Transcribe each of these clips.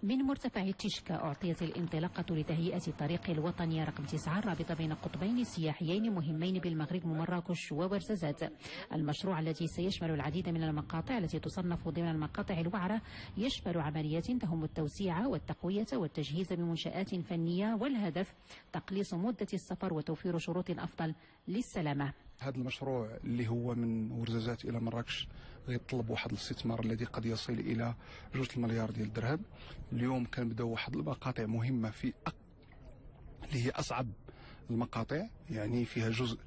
من مرتفع تشكا أعطيت الانطلاقة لتهيئة الطريق الوطني رقم 9 الرابط بين قطبين سياحيين مهمين بالمغرب ومراكش وورزازات. المشروع الذي سيشمل العديد من المقاطع التي تصنف ضمن المقاطع الوعرة يشمل عمليات تهم التوسيع والتقوية والتجهيز بمنشآت فنية، والهدف تقليص مدة السفر وتوفير شروط أفضل للسلامة. هذا المشروع اللي هو من ورزازات إلى مراكش غيطلب واحد الاستثمار الذي قد يصل إلى 2 مليار ديال الدرهم. اليوم كنبداو واحد المقاطع مهمة اللي هي أصعب المقاطع، يعني فيها جزء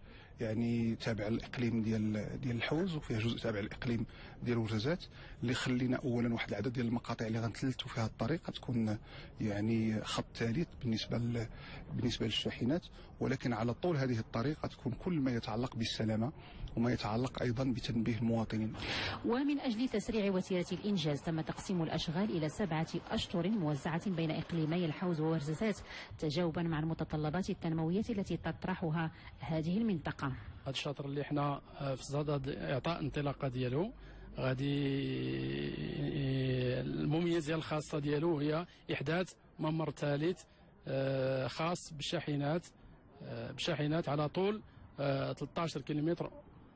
يعني تابع الاقليم ديال الحوز، وفيها جزء تابع الاقليم ديال ورزازات، اللي خلينا اولا واحد العدد ديال المقاطع اللي غنتلتوا فيها الطريق تكون يعني خط ثالث بالنسبه للشاحنات، ولكن على طول هذه الطريق تكون كل ما يتعلق بالسلامه وما يتعلق ايضا بتنبيه المواطنين. ومن اجل تسريع وتيره الانجاز تم تقسيم الاشغال الى 7 أشطر موزعه بين اقليمي الحوز وورزازات تجاوبا مع المتطلبات التنمويه التي تطرحها هذه المنطقه. هذا الشاطر اللي حنا في صدد اعطاء انطلاقه ديالو، غادي المميزه الخاصه ديالو هي احداث ممر ثالث خاص بالشاحنات على طول 13 كيلومتر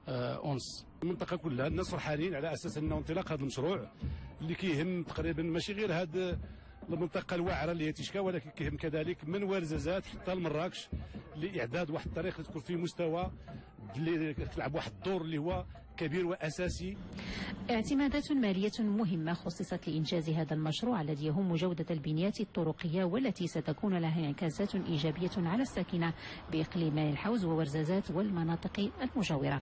اونس. المنطقه كلها الناس فرحانين على اساس انه انطلاق هذا المشروع اللي كيهم تقريبا ماشي غير هذا المنطقه الواعره اللي هي تشكا، ولكن كيهم كذلك من ورزازات حتى لمراكش لاعداد واحد الطريق تكون فيه مستوى اللي تلعب واحد الدور اللي هو كبير واساسي. اعتمادات ماليه مهمه خصصت لانجاز هذا المشروع الذي يهم جوده البنيات الطرقيه، والتي ستكون لها انعكاسات ايجابيه على الساكنه باقليمي الحوز وورزازات والمناطق المجاوره.